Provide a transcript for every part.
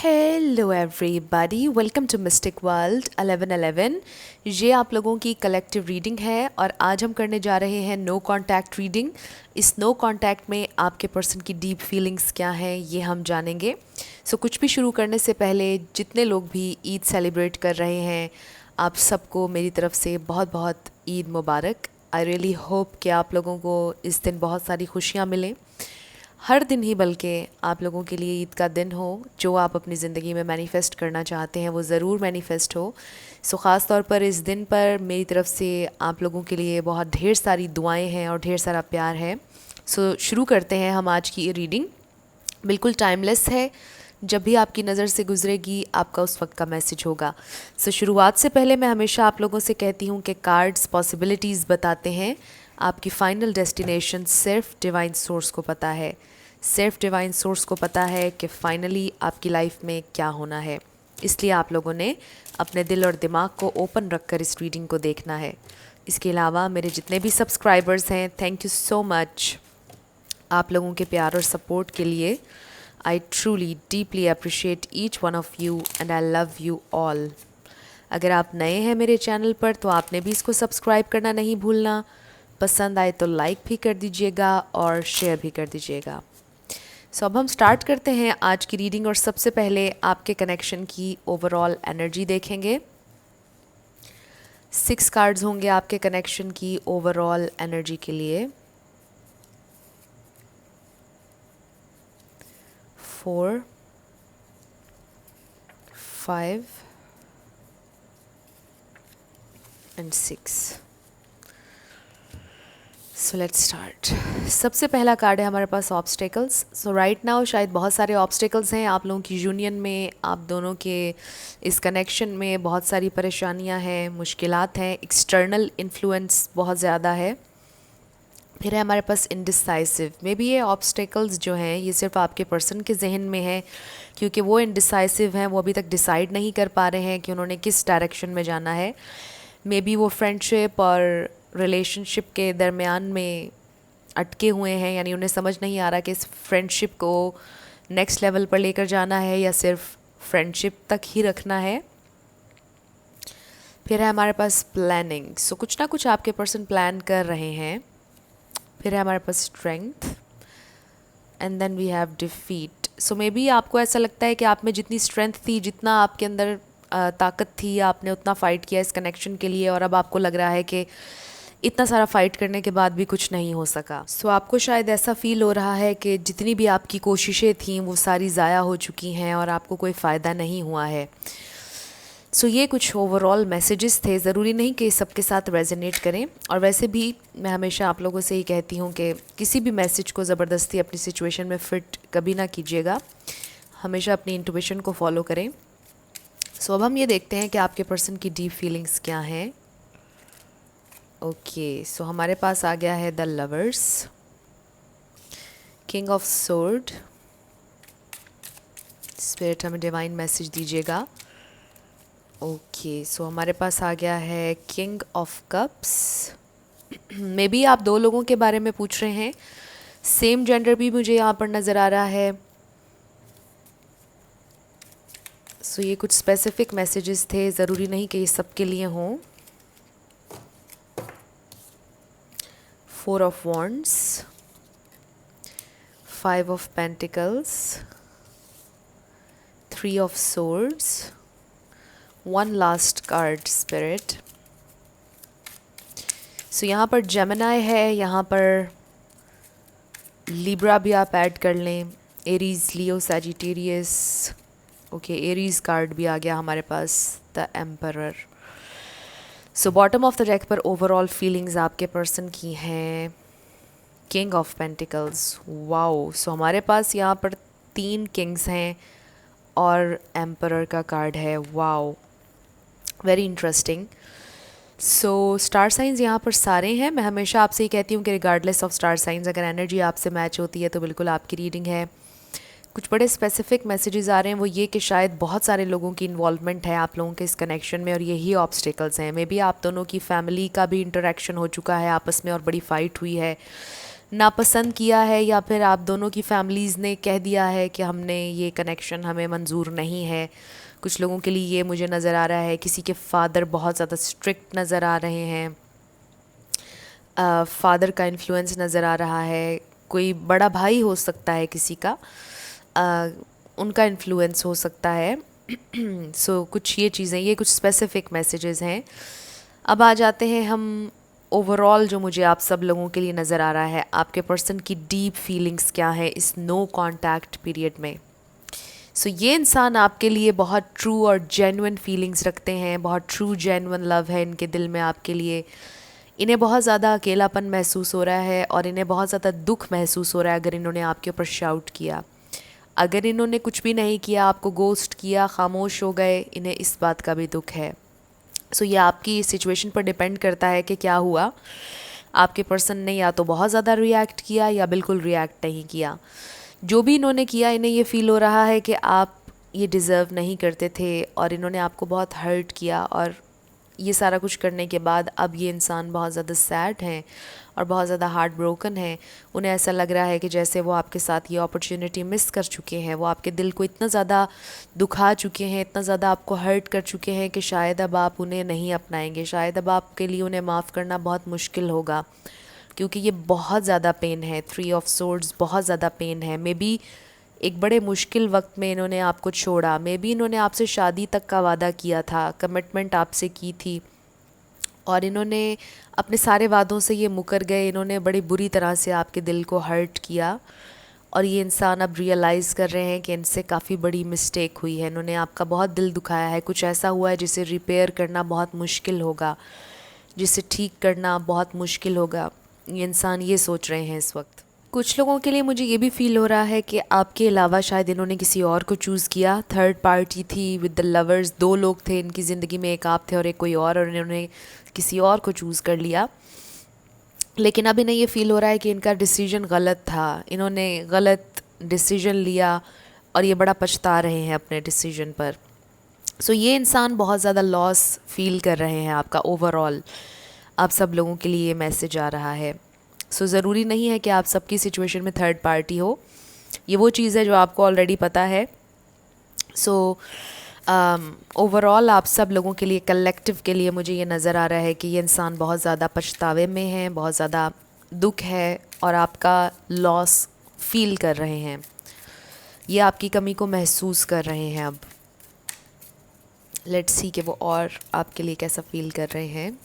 Hello everybody, welcome to Mystic World 1111। ये आप लोगों की कलेक्टिव रीडिंग है और आज हम करने जा रहे हैं नो कांटेक्ट रीडिंग। इस नो कांटेक्ट में आपके पर्सन की डीप फीलिंग्स क्या हैं ये हम जानेंगे। सो कुछ भी शुरू करने से पहले जितने लोग भी ईद सेलिब्रेट कर रहे हैं, आप सबको मेरी तरफ से बहुत बहुत ईद मुबारक। आई रियली होप कि आप लोगों को इस दिन बहुत सारी खुशियाँ मिलें। हर दिन ही बल्कि आप लोगों के लिए ईद का दिन हो, जो आप अपनी ज़िंदगी में मैनिफेस्ट करना चाहते हैं वो ज़रूर मैनिफेस्ट हो। सो ख़ास तौर पर इस दिन पर मेरी तरफ से आप लोगों के लिए बहुत ढेर सारी दुआएं हैं और ढेर सारा प्यार है। सो शुरू करते हैं हम आज की ये रीडिंग। बिल्कुल टाइमलेस है, जब भी आपकी नज़र से गुजरेगी आपका उस वक्त का मैसेज होगा। सो शुरुआत से पहले मैं हमेशा आप लोगों से कहती हूँ कि कार्ड्स पॉसिबिलिटीज़ बताते हैं, आपकी फ़ाइनल डेस्टिनेशन सिर्फ डिवाइन सोर्स को पता है। सिर्फ डिवाइन सोर्स को पता है कि फ़ाइनली आपकी लाइफ में क्या होना है। इसलिए आप लोगों ने अपने दिल और दिमाग को ओपन रखकर इस रीडिंग को देखना है। इसके अलावा मेरे जितने भी सब्सक्राइबर्स हैं, थैंक यू सो मच आप लोगों के प्यार और सपोर्ट के लिए। I truly deeply appreciate each one of you and I love you all. अगर आप नए हैं मेरे चैनल पर तो आपने भी इसको सब्सक्राइब करना नहीं भूलना। पसंद आए तो लाइक भी कर दीजिएगा और शेयर भी कर दीजिएगा। सो अब हम स्टार्ट करते हैं आज की रीडिंग और सबसे पहले आपके कनेक्शन की ओवरऑल एनर्जी देखेंगे। 6 कार्ड्स होंगे आपके कनेक्शन की ओवरऑल एनर्जी के लिए। 4, 5 एंड 6। So let's start. सबसे पहला कार्ड है हमारे पास ऑब्स्टेकल्स। सो राइट नाउ शायद बहुत सारे ऑब्स्टेकल्स हैं आप लोगों की यूनियन में, आप दोनों के इस कनेक्शन में बहुत सारी परेशानियां हैं, मुश्किलात हैं, एक्सटर्नल इन्फ्लुएंस बहुत ज़्यादा है। फिर है हमारे पास इनडिसाइसिव। मे बी ये ऑब्स्टेकल्स जो हैं ये सिर्फ आपके पर्सन के जहन में है, क्योंकि वो इनडिसाइसिव हैं, वो अभी तक डिसाइड नहीं कर पा रहे हैं कि उन्होंने किस डायरेक्शन में जाना है। मे बी वो फ्रेंडशिप और रिलेशनशिप के दरमियान में अटके हुए हैं, यानी उन्हें समझ नहीं आ रहा कि इस फ्रेंडशिप को नेक्स्ट लेवल पर लेकर जाना है या सिर्फ फ्रेंडशिप तक ही रखना है। फिर है हमारे पास प्लानिंग। सो कुछ ना कुछ आपके पर्सन प्लान कर रहे हैं। फिर है हमारे पास strength and then we have defeat. So maybe आपको ऐसा लगता है कि आप में जितनी स्ट्रेंथ थी, जितना आपके अंदर ताकत थी, आपने उतना फ़ाइट किया इस कनेक्शन के लिए और अब आपको लग रहा है कि इतना सारा फ़ाइट करने के बाद भी कुछ नहीं हो सका। सो आपको शायद ऐसा फ़ील हो रहा है कि जितनी भी आपकी कोशिशें थीं वो सारी ज़ाया हो चुकी हैं और आपको कोई फ़ायदा नहीं हुआ है। सो ये कुछ ओवरऑल मैसेजेस थे, ज़रूरी नहीं कि सबके साथ रेजोनेट करें। और वैसे भी मैं हमेशा आप लोगों से ही कहती हूँ कि किसी भी मैसेज को ज़बरदस्ती अपनी सिचुएशन में फ़िट कभी ना कीजिएगा, हमेशा अपनी इंट्यूशन को फॉलो करें। सो अब हम ये देखते हैं कि आपके पर्सन की डीप फीलिंग्स क्या हैं। ओके, सो हमारे पास आ गया है the lovers, king of sword. Spirit हमें डिवाइन मैसेज दीजिएगा। ओके, सो हमारे पास आ गया है king of cups. May be आप 2 लोगों के बारे में पूछ रहे हैं, सेम जेंडर भी मुझे यहाँ पर नज़र आ रहा है। सो ये कुछ स्पेसिफिक मैसेजेस थे, ज़रूरी नहीं कि ये सबके लिए हों। 4 of wands, 5 of pentacles, 3 of swords, 1 last card spirit. So यहाँ पर जेमिनाई है, यहाँ पर लिब्रा भी आप ऐड कर लें, Aries, Leo, Sagittarius. Okay, Aries card भी आ गया हमारे पास, the emperor. So bottom of the deck पर ओवरऑल फीलिंग्स आपके पर्सन की हैं। King of pentacles, wow. So हमारे पास यहाँ पर 3 किंग्स हैं और एम्परर का कार्ड है, wow, very interesting. So star signs यहाँ पर सारे हैं। मैं हमेशा आपसे ही कहती हूँ कि रिगार्डलेस ऑफ स्टार साइंस, अगर एनर्जी आपसे मैच होती है तो बिल्कुल आपकी रीडिंग है। कुछ बड़े स्पेसिफिक मैसेजेस आ रहे हैं, वो ये कि शायद बहुत सारे लोगों की इन्वॉल्वमेंट है आप लोगों के इस कनेक्शन में और यही ऑब्स्टिकल्स हैं। मे बी आप दोनों की फैमिली का भी इंटरेक्शन हो चुका है आपस में और बड़ी फ़ाइट हुई है, नापसंद किया है, या फिर आप दोनों की फैमिलीज़ ने कह दिया है कि हमने ये कनेक्शन हमें मंजूर नहीं है। कुछ लोगों के लिए ये मुझे नज़र आ रहा है, किसी के फादर बहुत ज़्यादा स्ट्रिक्ट नज़र आ रहे हैं, फादर का इन्फ्लुएंस नज़र आ रहा है, कोई बड़ा भाई हो सकता है किसी का, उनका इन्फ्लुएंस हो सकता है। सो कुछ ये चीज़ें, ये कुछ स्पेसिफिक मैसेजेस हैं। अब आ जाते हैं हम ओवरऑल जो मुझे आप सब लोगों के लिए नज़र आ रहा है, आपके पर्सन की डीप फीलिंग्स क्या है इस नो कांटेक्ट पीरियड में। सो ये इंसान आपके लिए बहुत ट्रू और जेन्युइन फीलिंग्स रखते हैं, बहुत ट्रू जेन्युइन लव है इनके दिल में आपके लिए। इन्हें बहुत ज़्यादा अकेलापन महसूस हो रहा है और इन्हें बहुत ज़्यादा दुख महसूस हो रहा है अगर इन्होंने आपके ऊपर शाउट किया। अगर इन्होंने कुछ भी नहीं किया, आपको गोस्ट किया, खामोश हो गए, इन्हें इस बात का भी दुख है। सो ये आपकी सिचुएशन पर डिपेंड करता है कि क्या हुआ। आपके पर्सन ने या तो बहुत ज़्यादा रिएक्ट किया या बिल्कुल रिएक्ट नहीं किया। जो भी इन्होंने किया, इन्हें ये फ़ील हो रहा है कि आप ये डिज़र्व नहीं करते थे और इन्होंने आपको बहुत हर्ट किया, और ये सारा कुछ करने के बाद अब ये इंसान बहुत ज़्यादा सैड हैं और बहुत ज़्यादा हार्ट ब्रोकन है। उन्हें ऐसा लग रहा है कि जैसे वो आपके साथ ये अपॉर्चुनिटी मिस कर चुके हैं, वो आपके दिल को इतना ज़्यादा दुखा चुके हैं, इतना ज़्यादा आपको हर्ट कर चुके हैं कि शायद अब आप उन्हें नहीं अपनाएंगे, शायद अब आपके लिए उन्हें माफ़ करना बहुत मुश्किल होगा, क्योंकि ये बहुत ज़्यादा पेन है। 3 ऑफ सोर्ड्स बहुत ज़्यादा पेन है। मे बी एक बड़े मुश्किल वक्त में इन्होंने आपको छोड़ा, मे बी इन्होंने आपसे शादी तक का वादा किया था, कमिटमेंट आपसे की थी, और इन्होंने अपने सारे वादों से ये मुकर गए। इन्होंने बड़ी बुरी तरह से आपके दिल को हर्ट किया, और ये इंसान अब रियलाइज़ कर रहे हैं कि इनसे काफ़ी बड़ी मिस्टेक हुई है। इन्होंने आपका बहुत दिल दुखाया है, कुछ ऐसा हुआ है जिसे रिपेयर करना बहुत मुश्किल होगा, जिसे ठीक करना बहुत मुश्किल होगा। ये इंसान ये सोच रहे हैं इस वक्त। कुछ लोगों के लिए मुझे ये भी फ़ील हो रहा है कि आपके अलावा शायद इन्होंने किसी और को चूज़ किया। थर्ड पार्टी थी विद द लवर्स, 2 लोग थे इनकी ज़िंदगी में, एक आप थे और एक कोई और इन्होंने किसी और को चूज़ कर लिया। लेकिन अब इन्हें ये फ़ील हो रहा है कि इनका डिसीजन गलत था, इन्होंने गलत डिसीजन लिया और ये बड़ा पछता रहे हैं अपने डिसीजन पर। सो ये इंसान बहुत ज़्यादा लॉस फील कर रहे हैं आपका ओवरऑल। आप सब लोगों के लिए ये मैसेज आ रहा है। सो ज़रूरी नहीं है कि आप सबकी सिचुएशन में थर्ड पार्टी हो, ये वो चीज़ है जो आपको ऑलरेडी पता है। सो ओवरऑल आप सब लोगों के लिए, कलेक्टिव के लिए मुझे ये नज़र आ रहा है कि ये इंसान बहुत ज़्यादा पछतावे में है, बहुत ज़्यादा दुख है और आपका लॉस फील कर रहे हैं। ये आपकी कमी को महसूस कर रहे हैं। अब लेट्स सी कि वो और आपके लिए कैसा फील कर रहे हैं।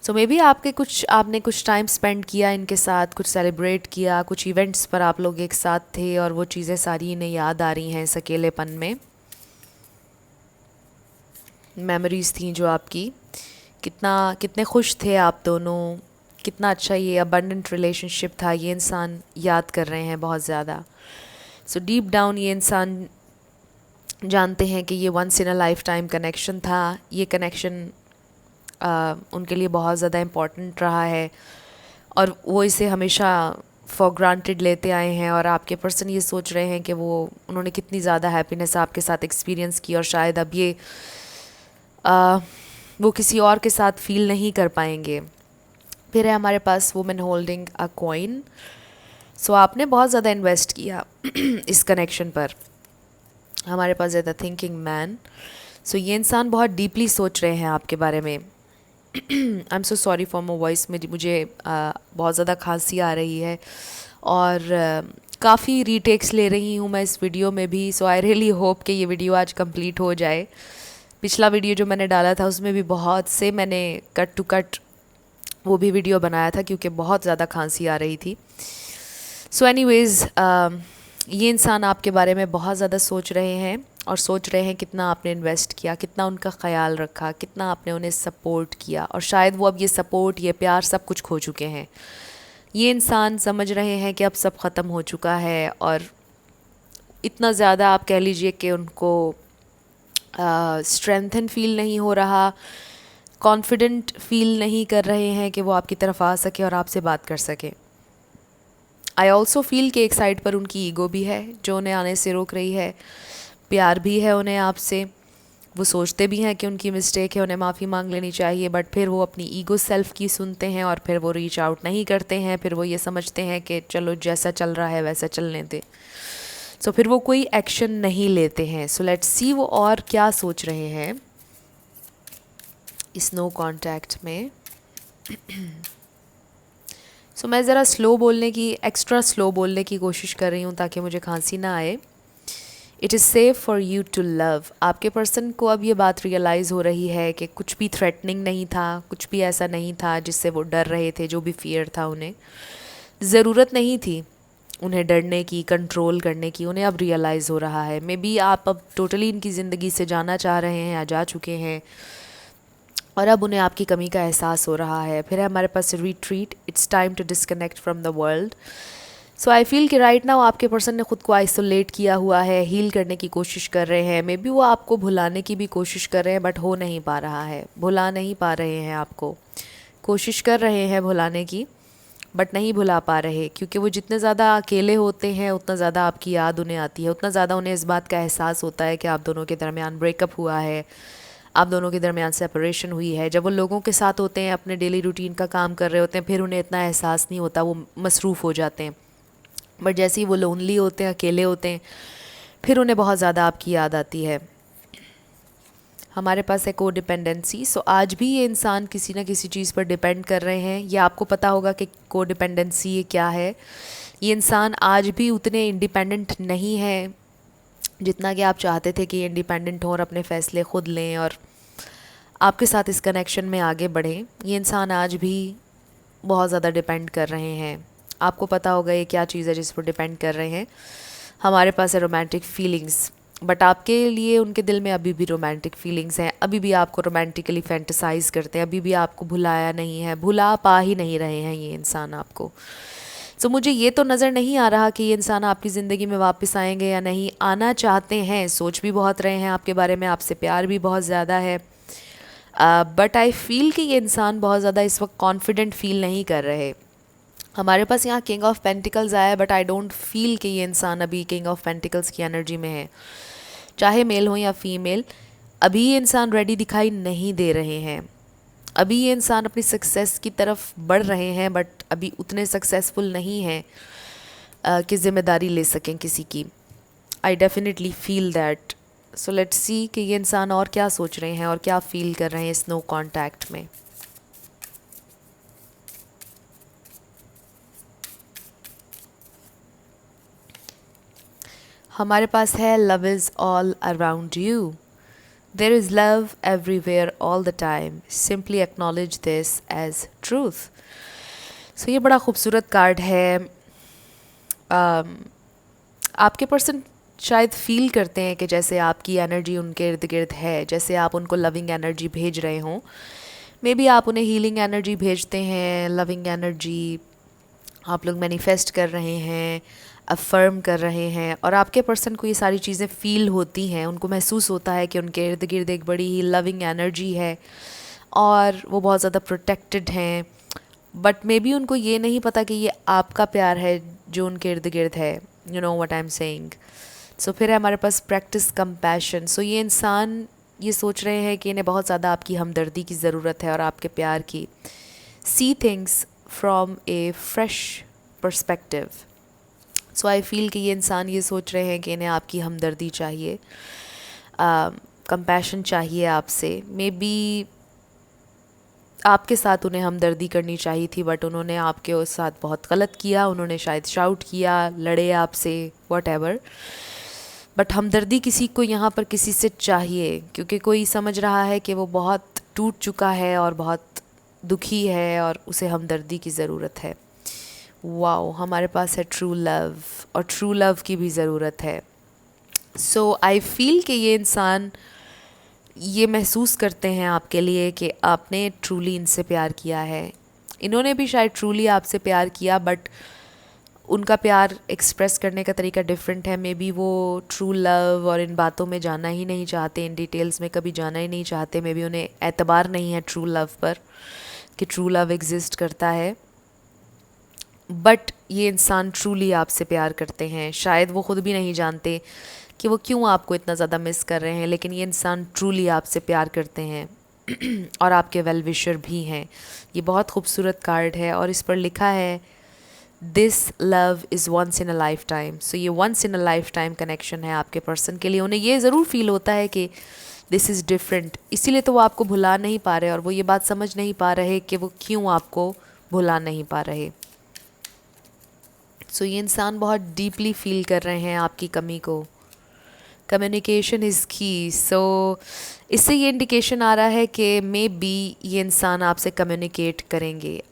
सो मे बी आपने कुछ टाइम स्पेंड किया इनके साथ, कुछ सेलिब्रेट किया, कुछ इवेंट्स पर आप लोग एक साथ थे और वो चीज़ें सारी इन्हें याद आ रही हैं इस अकेलेपन में। मेमोरीज़ थी जो आपकी, कितने खुश थे आप दोनों, कितना अच्छा ये अबंडेंट रिलेशनशिप था, ये इंसान याद कर रहे हैं बहुत ज़्यादा। सो डीप डाउन ये इंसान जानते हैं कि ये once in a lifetime connection था। ये कनेक्शन उनके लिए बहुत ज़्यादा इम्पॉर्टेंट रहा है और वो इसे हमेशा फॉर ग्रांटेड लेते आए हैं। और आपके पर्सन ये सोच रहे हैं कि उन्होंने कितनी ज़्यादा हैप्पीनेस आपके साथ एक्सपीरियंस की और शायद अब ये वो किसी और के साथ फील नहीं कर पाएंगे। फिर है हमारे पास वुमेन होल्डिंग अ कॉइन। सो आपने बहुत ज़्यादा इन्वेस्ट किया इस कनेक्शन पर। हमारे पास है द थिंकिंग मैन। सो ये इंसान बहुत डीपली सोच रहे हैं आपके बारे में। I am so sorry for my voice, मुझे बहुत ज़्यादा खांसी आ रही है और काफ़ी रीटेक्स ले रही हूँ मैं इस वीडियो में भी। सो आई रियली होप कि ये वीडियो आज कंप्लीट हो जाए। पिछला वीडियो जो मैंने डाला था उसमें भी बहुत से मैंने कट टू कट वो भी वीडियो बनाया था क्योंकि बहुत ज़्यादा खांसी आ रही थी। सो एनीवेज़ ये इंसान आपके बारे में बहुत ज़्यादा सोच रहे हैं और सोच रहे हैं कितना आपने इन्वेस्ट किया, कितना उनका ख्याल रखा, कितना आपने उन्हें सपोर्ट किया, और शायद वो अब ये सपोर्ट, ये प्यार सब कुछ खो चुके हैं। ये इंसान समझ रहे हैं कि अब सब ख़त्म हो चुका है और इतना ज़्यादा आप कह लीजिए कि उनको स्ट्रेंथन फील नहीं हो रहा, कॉन्फिडेंट फील नहीं कर रहे हैं कि वो आपकी तरफ आ सके और आपसे बात कर सके। आई ऑल्सो फील कि एक साइड पर उनकी ईगो भी है जो उन्हें आने से रोक रही है, प्यार भी है उन्हें आपसे, वो सोचते भी हैं कि उनकी मिस्टेक है, उन्हें माफ़ी मांग लेनी चाहिए, बट फिर वो अपनी ईगो सेल्फ की सुनते हैं और फिर वो रीच आउट नहीं करते हैं। फिर वो ये समझते हैं कि चलो जैसा चल रहा है वैसा चलने दे। सो फिर वो कोई एक्शन नहीं लेते हैं। सो लेट्स सी वो और क्या सोच रहे हैं इस नो कॉन्टैक्ट में। सो मैं ज़रा एक्स्ट्रा स्लो बोलने की कोशिश कर रही हूँ ताकि मुझे खांसी ना आए। It is safe for you to love. आपके पर्सन को अब ये बात रियलाइज़ हो रही है कि कुछ भी थ्रेटनिंग नहीं था, कुछ भी ऐसा नहीं था जिससे वो डर रहे थे, जो भी फियर था उन्हें ज़रूरत नहीं थी उन्हें डरने की, कंट्रोल करने की। उन्हें अब रियलाइज़ हो रहा है। मे बी आप अब टोटली इनकी ज़िंदगी से जाना चाह रहे हैं या जा चुके हैं और अब उन्हें आपकी कमी का एहसास हो रहा है। फिर है हमारे पास retreat, it's time to disconnect from the world. So I feel कि राइट नाउ आपके पर्सन ने ख़ुद को आइसोलेट किया हुआ है, हील करने की कोशिश कर रहे हैं। मे बी वो आपको भुलाने की भी कोशिश कर रहे हैं बट हो नहीं पा रहा है, भुला नहीं पा रहे हैं आपको। कोशिश कर रहे हैं भुलाने की बट नहीं भुला पा रहे, क्योंकि वो जितने ज़्यादा अकेले होते हैं उतना ज़्यादा आपकी याद उन्हें आती है, उतना ज़्यादा उन्हें इस बात का एहसास होता है कि आप दोनों के दरमियान ब्रेकअप हुआ है, आप दोनों के दरमियान सेपरेशन हुई है। जब वो लोगों के साथ होते हैं, अपने डेली रूटीन का काम कर रहे होते हैं, फिर उन्हें इतना एहसास नहीं होता, वो मसरूफ़ हो जाते हैं। बट जैसे ही वो लोनली होते हैं, अकेले होते हैं, फिर उन्हें बहुत ज़्यादा आपकी याद आती है। हमारे पास है कोडिपेंडेंसी। सो आज भी ये इंसान किसी न किसी चीज़ पर डिपेंड कर रहे हैं। ये आपको पता होगा कि कोडिपेंडेंसी ये क्या है। ये इंसान आज भी उतने इंडिपेंडेंट नहीं है जितना कि आप चाहते थे कि ये इंडिपेंडेंट हों और अपने फ़ैसले ख़ुद लें और आपके साथ इस कनेक्शन में आगे बढ़ें। ये इंसान आज भी बहुत ज़्यादा डिपेंड कर रहे हैं। आपको पता होगा ये क्या चीज़ है जिस पर डिपेंड कर रहे हैं। हमारे पास है रोमांटिक फीलिंग्स, बट आपके लिए उनके दिल में अभी भी रोमांटिक फीलिंग्स हैं, अभी भी आपको रोमांटिकली फैंटेसाइज करते हैं, अभी भी आपको भुलाया नहीं है, भुला पा ही नहीं रहे हैं ये इंसान आपको। सो मुझे ये तो नज़र नहीं आ रहा कि ये इंसान आपकी ज़िंदगी में वापस आएंगे या नहीं। आना चाहते हैं, सोच भी बहुत रहे हैं आपके बारे में, आपसे प्यार भी बहुत ज़्यादा है, बट आई फील कि ये इंसान बहुत ज़्यादा इस वक्त कॉन्फिडेंट फील नहीं कर रहे। हमारे पास यहाँ किंग ऑफ पेंटिकल्स आया है, बट आई डोंट फील कि ये इंसान अभी किंग ऑफ पेंटिकल्स की एनर्जी में है, चाहे मेल हो या फीमेल। अभी ये इंसान रेडी दिखाई नहीं दे रहे हैं। अभी ये इंसान अपनी सक्सेस की तरफ बढ़ रहे हैं, बट अभी उतने सक्सेसफुल नहीं हैं कि ज़िम्मेदारी ले सकें किसी की। I definitely feel that. So let's सी कि ये इंसान और क्या सोच रहे हैं और क्या फील कर रहे हैं इस नो कॉन्टैक्ट में। हमारे पास है love is all around you, there is love everywhere all the time, simply acknowledge this as truth. So ये बड़ा खूबसूरत कार्ड है। आपके पर्सन शायद फील करते हैं कि जैसे आपकी एनर्जी उनके इर्द गिर्द है, जैसे आप उनको लविंग एनर्जी भेज रहे हों। मे बी आप उन्हें हीलिंग एनर्जी भेजते हैं, लविंग एनर्जी आप लोग मैनिफेस्ट कर रहे हैं, अफर्म कर रहे हैं, और आपके पर्सन को ये सारी चीज़ें फ़ील होती हैं। उनको महसूस होता है कि उनके इर्द गिर्द एक बड़ी ही लविंग एनर्जी है और वो बहुत ज़्यादा प्रोटेक्टेड हैं। बट मे बी उनको ये नहीं पता कि ये आपका प्यार है जो उनके इर्द गिर्द है। You know what I am saying. So फिर है हमारे पास प्रैक्टिस कंपैशन। सो ये इंसान ये सोच रहे हैं कि इन्हें बहुत ज़्यादा आपकी हमदर्दी की ज़रूरत है और आपके प्यार की। See things from A fresh perspective. So I feel कि ये इंसान ये सोच रहे हैं कि इन्हें आपकी हमदर्दी चाहिए, कंपैशन चाहिए आपसे। मे बी आपके साथ उन्हें हमदर्दी करनी चाहिए थी, बट उन्होंने आपके उस साथ बहुत गलत किया। उन्होंने शायद शाउट किया, लड़े आपसे, वॉट। बट हमदर्दी किसी को यहाँ पर किसी से चाहिए, क्योंकि कोई समझ रहा है कि वो बहुत टूट चुका है और बहुत दुखी है और उसे हमदर्दी की ज़रूरत है। वाओ, हमारे पास है ट्रू लव, और ट्रू लव की भी ज़रूरत है। सो आई फील कि ये इंसान ये महसूस करते हैं आपके लिए कि आपने ट्रूली इनसे प्यार किया है। इन्होंने भी शायद ट्रूली आपसे प्यार किया, बट उनका प्यार एक्सप्रेस करने का तरीका डिफरेंट है। मे बी वो ट्रू लव और इन बातों में जाना ही नहीं चाहते, इन डिटेल्स में कभी जाना ही नहीं चाहते। मे बी उन्हें एतबार नहीं है ट्रू लव पर कि ट्रू लव एग्जिस्ट करता है। बट ये इंसान ट्रूली आपसे प्यार करते हैं। शायद वो ख़ुद भी नहीं जानते कि वो क्यों आपको इतना ज़्यादा मिस कर रहे हैं, लेकिन ये इंसान ट्रूली आपसे प्यार करते हैं और आपके वेल विशर भी हैं। ये बहुत खूबसूरत कार्ड है और इस पर लिखा है this love is once in a lifetime. So ये once in a lifetime connection है आपके पर्सन के लिए। उन्हें ये ज़रूर फील होता है कि दिस इज़ डिफरेंट, इसीलिए तो वो आपको भुला नहीं पा रहे और वो ये बात समझ नहीं पा रहे कि वो क्यों आपको भुला नहीं पा रहे। सो ये इंसान बहुत डीपली फील कर रहे हैं आपकी कमी को। कम्युनिकेशन इज़ की। सो इससे ये इंडिकेशन आ रहा है कि मे बी ये इंसान आपसे कम्युनिकेट करेंगे।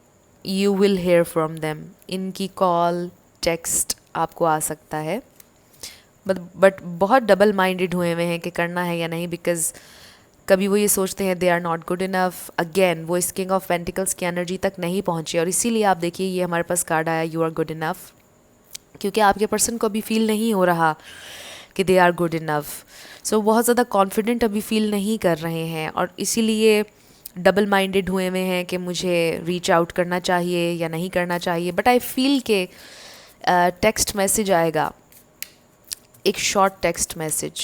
You will hair from them. इनकी कॉल टेक्स्ट आपको आ सकता है, बट बहुत डबल माइंडेड हुए हुए हैं कि करना है या नहीं, बिकॉज कभी वो ये सोचते हैं they are not good enough. Again वो इस किंग ऑफ पेंटिकल्स की एनर्जी तक नहीं पहुँचे और इसीलिए आप देखिए ये हमारे पास कार्ड आया यू आर गुड इनफ, क्योंकि आपके पर्सन को अभी फील नहीं हो रहा कि दे आर गुड इनफ। सो बहुत ज़्यादा कॉन्फिडेंट अभी फील नहीं कर रहे हैं और इसीलिए डबल माइंडेड हुए हुए हैं कि मुझे रीच आउट करना चाहिए या नहीं करना चाहिए। बट आई फील के टेक्स्ट मैसेज आएगा, एक शॉर्ट टेक्स्ट मैसेज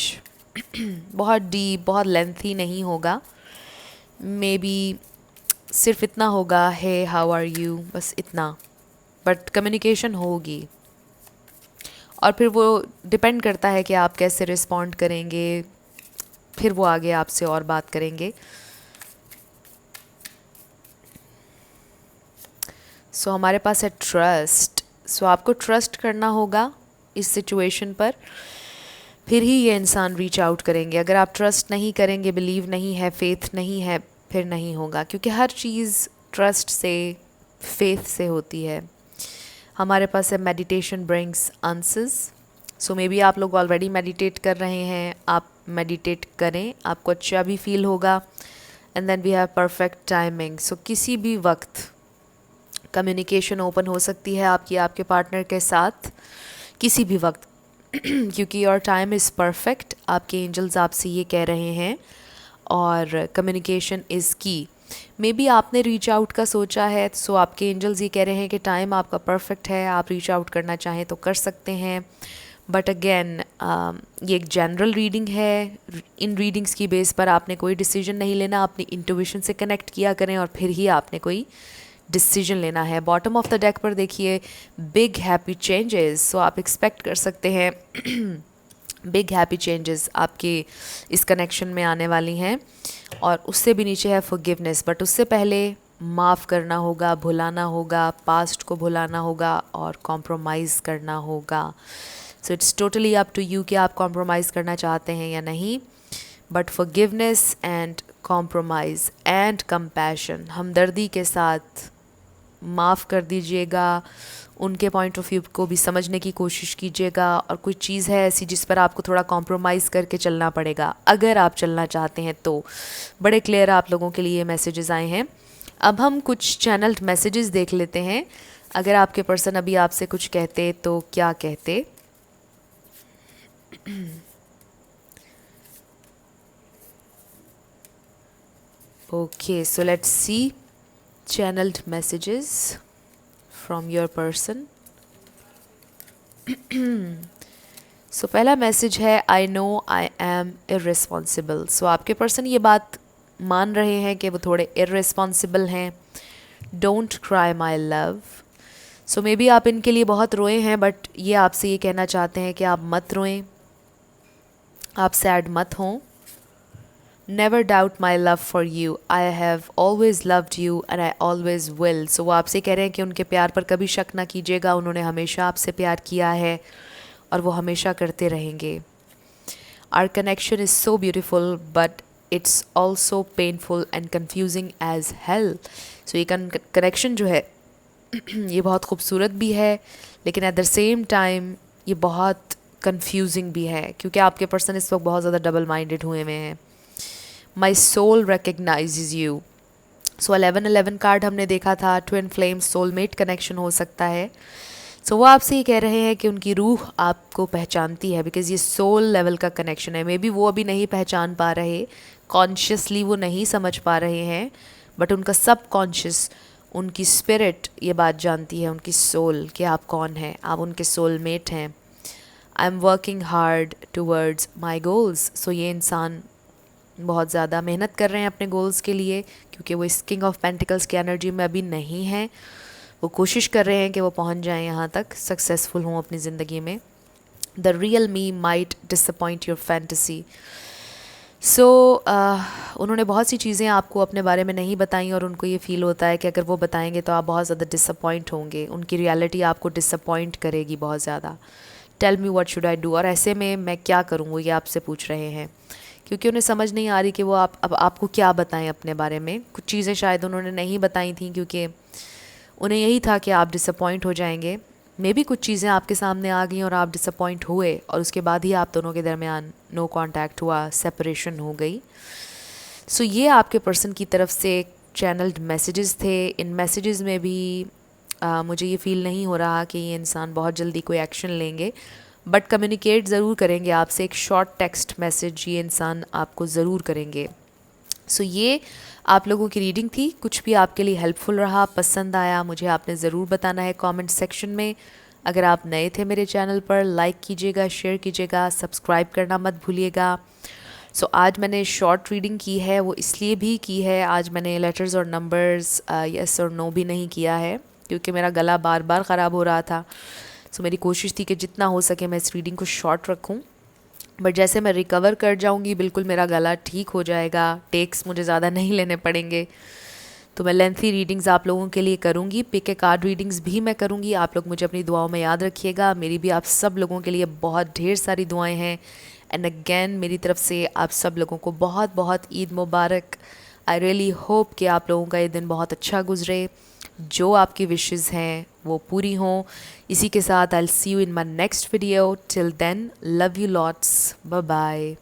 बहुत डीप, बहुत लेंथी नहीं होगा। मे बी सिर्फ इतना होगा, हे हाउ आर यू, बस इतना, बट कम्युनिकेशन होगी। और फिर वो डिपेंड करता है कि आप कैसे रिस्पॉन्ड करेंगे, फिर वो आगे आपसे और बात करेंगे। सो हमारे पास है ट्रस्ट। सो आपको ट्रस्ट करना होगा इस सिचुएशन पर, फिर ही ये इंसान रीच आउट करेंगे। अगर आप ट्रस्ट नहीं करेंगे, बिलीव नहीं है, फेथ नहीं है, फिर नहीं होगा, क्योंकि हर चीज़ ट्रस्ट से, फेथ से होती है। हमारे पास है meditation brings answers. So may be आप लोग ऑलरेडी मेडिटेट कर रहे हैं, आप मेडिटेट करें, आपको अच्छा भी फील होगा। And then we have perfect timing. So किसी भी वक्त कम्युनिकेशन ओपन हो सकती है आपकी आपके पार्टनर के साथ, किसी भी वक्त क्योंकि योर टाइम इज़ परफेक्ट। आपके एंजल्स आपसे ये कह रहे हैं और कम्युनिकेशन इज़ की। मे बी आपने रीच आउट का सोचा है, सो आपके एंजल्स ये कह रहे हैं कि टाइम आपका परफेक्ट है, आप रीच आउट करना चाहें तो कर सकते हैं। बट अगेन ये एक जनरल रीडिंग है। इन रीडिंग्स की बेस पर आपने कोई डिसीजन नहीं लेना, अपनी इंट्यूशन से कनेक्ट किया करें और फिर ही आपने कोई डिसीजन लेना है। बॉटम ऑफ द डेक पर देखिए बिग हैप्पी चेंजेस। सो आप एक्सपेक्ट कर सकते हैं बिग हैप्पी चेंजेस आपके इस कनेक्शन में आने वाली हैं। और उससे भी नीचे है फॉरगिवनेस, बट उससे पहले माफ़ करना होगा, भुलाना होगा, पास्ट को भुलाना होगा और कॉम्प्रोमाइज़ करना होगा। So it's totally up to you कि आप कॉम्प्रोमाइज़ करना चाहते हैं या नहीं। But forgiveness and compromise and compassion, हमदर्दी के साथ माफ़ कर दीजिएगा, उनके पॉइंट ऑफ व्यू को भी समझने की कोशिश कीजिएगा। और कोई चीज़ है ऐसी जिस पर आपको थोड़ा कॉम्प्रोमाइज़ करके चलना पड़ेगा, अगर आप चलना चाहते हैं तो। बड़े क्लियर आप लोगों के लिए मैसेजेस आए हैं। अब हम कुछ चैनल्ड मैसेजेस देख लेते हैं। अगर आपके पर्सन अभी आपसे कुछ कहते तो क्या कहते। Okay, so let's see channeled messages from your person. So पहला मैसेज है I know I am irresponsible. So आपके पर्सन ये बात मान रहे हैं कि वो थोड़े इर्रेस्पॉन्सिबल हैं। Don't cry my love. So may be आप इनके लिए बहुत रोए हैं, बट ये आपसे ये कहना चाहते हैं कि आप मत रोएं, आप सैड मत हों। Never doubt my love for you. I have always loved you and I always will. So वो आपसे कह रहे हैं कि उनके प्यार पर कभी शक ना कीजिएगा, उन्होंने हमेशा आपसे प्यार किया है और वो हमेशा करते रहेंगे। Our connection is so beautiful but it's also painful and confusing as hell. So ये कनेक्शन जो है ये बहुत खूबसूरत भी है, लेकिन एट द सेम टाइम ये बहुत confusing भी है, क्योंकि आपके पर्सन इस वक्त बहुत ज़्यादा डबल माइंडेड हुए हैं। My soul recognizes you. So 1111 card हमने देखा था, ट्विन फ्लेम सोलमेट कनेक्शन हो सकता है। सो वो आपसे ये कह रहे हैं कि उनकी रूह आपको पहचानती है, बिकॉज़ ये सोल लेवल का कनेक्शन है। मे बी वो अभी नहीं पहचान पा रहे, कॉन्शियसली वो नहीं समझ पा रहे हैं, बट उनका सब कॉन्शियस उनकी स्पिरिट ये बात जानती है, उनकी सोल, कि आप कौन हैं, आप उनके सोलमेट हैं। I am working hard towards my goals. So ये इंसान बहुत ज़्यादा मेहनत कर रहे हैं अपने गोल्स के लिए, क्योंकि वो इस किंग ऑफ पेंटिकल्स की एनर्जी में अभी नहीं है। वो कोशिश कर रहे हैं कि वो पहुंच जाएं यहाँ तक, सक्सेसफुल हों अपनी ज़िंदगी में। The real me might disappoint your fantasy. So उन्होंने बहुत सी चीज़ें आपको अपने बारे में नहीं बताई, और उनको ये फ़ील होता है कि अगर वो बताएंगे तो आप बहुत ज़्यादा डिसअपॉइंट होंगे, उनकी रियलिटी आपको डिसअपॉइंट करेगी बहुत ज़्यादा। Tell me what should I do. और ऐसे में मैं क्या करूँ, वो ये आपसे पूछ रहे हैं, क्योंकि उन्हें समझ नहीं आ रही कि वो अब आपको क्या बताएं अपने बारे में। कुछ चीज़ें शायद उन्होंने नहीं बताई थी क्योंकि उन्हें यही था कि आप डिसअपॉइंट हो जाएंगे। मे बी कुछ चीज़ें आपके सामने आ गई और आप डिसअपॉइंट हुए, और उसके बाद ही आप दोनों के दरमियान नो कांटेक्ट हुआ, सेपरेशन हो गई। सो ये आपके पर्सन की तरफ से चैनल्ड मैसेजेस थे। इन मैसेजेस में भी मुझे ये फ़ील नहीं हो रहा कि ये इंसान बहुत जल्दी कोई एक्शन लेंगे, बट कम्युनिकेट ज़रूर करेंगे आपसे। एक शॉर्ट टेक्स्ट मैसेज ये इंसान आपको ज़रूर करेंगे। सो ये आप लोगों की रीडिंग थी। कुछ भी आपके लिए हेल्पफुल रहा, पसंद आया, मुझे आपने ज़रूर बताना है कमेंट सेक्शन में। अगर आप नए थे मेरे चैनल पर, लाइक कीजिएगा, शेयर कीजिएगा, सब्सक्राइब करना मत भूलिएगा। सो आज मैंने शॉर्ट रीडिंग की है, वो इसलिए भी की है, आज मैंने लेटर्स और नंबर्स यस और नो भी नहीं किया है, क्योंकि मेरा गला बार बार ख़राब हो रहा था। सो मेरी कोशिश थी कि जितना हो सके मैं इस रीडिंग को शॉर्ट रखूं, बट जैसे मैं रिकवर कर जाऊंगी बिल्कुल मेरा गला ठीक हो जाएगा, टेक्स मुझे ज़्यादा नहीं लेने पड़ेंगे, तो मैं लेंथी रीडिंग्स आप लोगों के लिए करूंगी। पिक ए कार्ड रीडिंग्स भी मैं करूंगी। आप लोग मुझे अपनी दुआओं में याद रखिएगा। मेरी भी आप सब लोगों के लिए बहुत ढेर सारी दुआएं हैं। एंड अगेन मेरी तरफ से आप सब लोगों को बहुत बहुत ईद मुबारक। आई रियली होप कि आप लोगों का ये दिन बहुत अच्छा गुजरे, जो आपकी विशेस हैं वो पूरी हों। इसी के साथ I will see you in my next video. Till then, love you lots, bye bye.